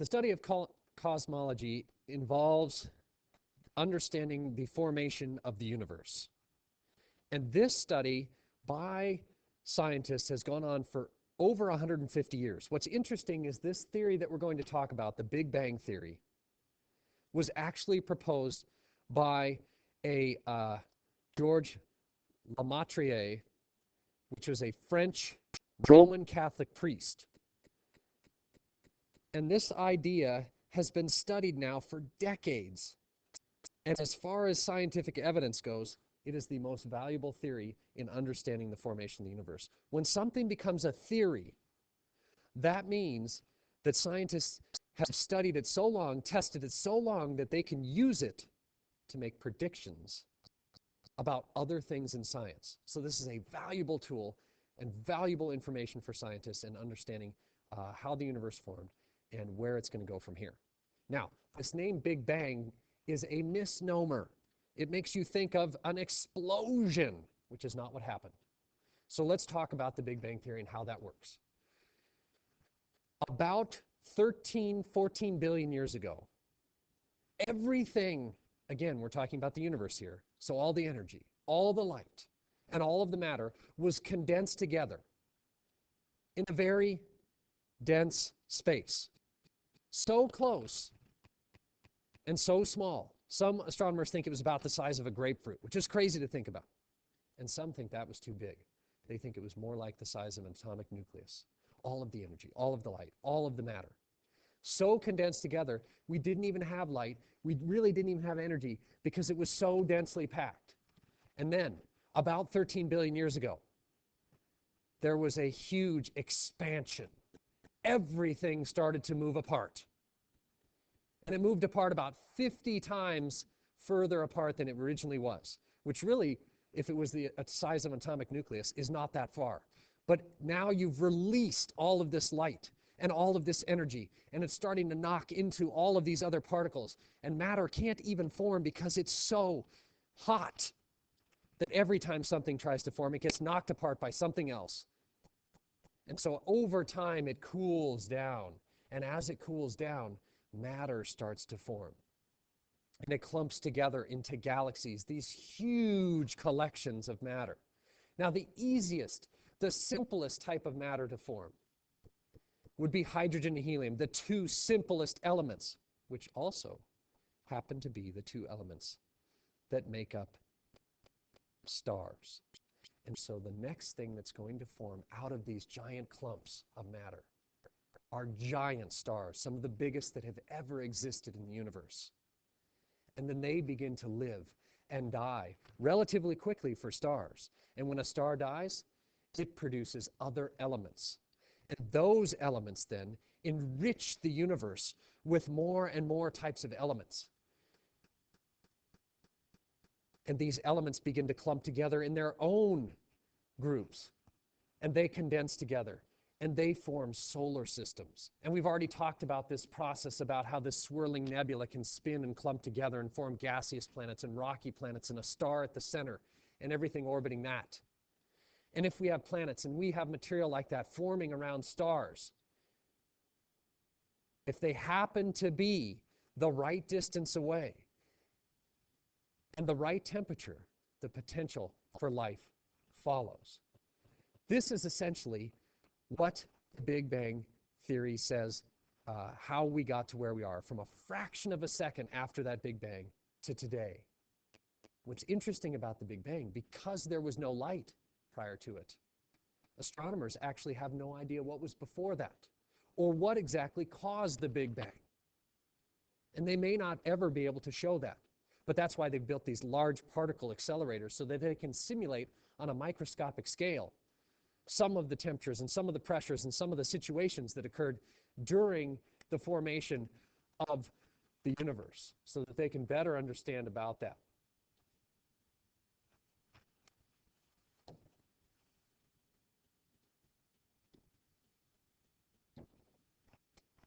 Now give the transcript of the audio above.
The study of cosmology involves understanding the formation of the universe. And this study by scientists has gone on for over 150 years. What's interesting is this theory that we're going to talk about, the Big Bang Theory, was actually proposed by a Georges Lemaître, which was a French Roman Catholic priest. And this idea has been studied now for decades. And as far as scientific evidence goes, it is the most valuable theory in understanding the formation of the universe. When something becomes a theory, that means that scientists have studied it so long, tested it so long, that they can use it to make predictions about other things in science. So this is a valuable tool and valuable information for scientists in understanding how the universe formed and where it's going to go from here. Now, this name Big Bang is a misnomer. It makes you think of an explosion, which is not what happened. So let's talk about the Big Bang Theory and how that works. About 13, 14 billion years ago, everything, again, we're talking about the universe here, so all the energy, all the light, and all of the matter was condensed together in a very dense space. So close and so small. Some astronomers think it was about the size of a grapefruit, which is crazy to think about. And some think that was too big. They think it was more like the size of an atomic nucleus. All of the energy, all of the light, all of the matter. So condensed together, we didn't even have light. We really didn't even have energy because it was so densely packed. And then, about 13 billion years ago, there was a huge expansion. Everything started to move apart. And it moved apart about 50 times further apart than it originally was, which really, if it was the size of an atomic nucleus, is not that far. But now you've released all of this light and all of this energy, and it's starting to knock into all of these other particles. And matter can't even form because it's so hot that every time something tries to form, it gets knocked apart by something else. And so over time, it cools down. And as it cools down, matter starts to form. And it clumps together into galaxies, these huge collections of matter. Now, the easiest, the simplest type of matter to form would be hydrogen and helium, the two simplest elements, which also happen to be the two elements that make up stars. And so the next thing that's going to form out of these giant clumps of matter are giant stars, some of the biggest that have ever existed in the universe. And then they begin to live and die relatively quickly for stars. And when a star dies, it produces other elements. And those elements then enrich the universe with more and more types of elements. And these elements begin to clump together in their own groups. And they condense together. And they form solar systems. And we've already talked about this process, about how this swirling nebula can spin and clump together and form gaseous planets and rocky planets and a star at the center and everything orbiting that. And if we have planets and we have material like that forming around stars, if they happen to be the right distance away and the right temperature, the potential for life follows. This is essentially what the Big Bang Theory says, how we got to where we are from a fraction of a second after that Big Bang to today. What's interesting about the Big Bang, because there was no light prior to it, astronomers actually have no idea what was before that or what exactly caused the Big Bang. And they may not ever be able to show that. But that's why they've built these large particle accelerators so that they can simulate on a microscopic scale some of the temperatures and some of the pressures and some of the situations that occurred during the formation of the universe so that they can better understand about that.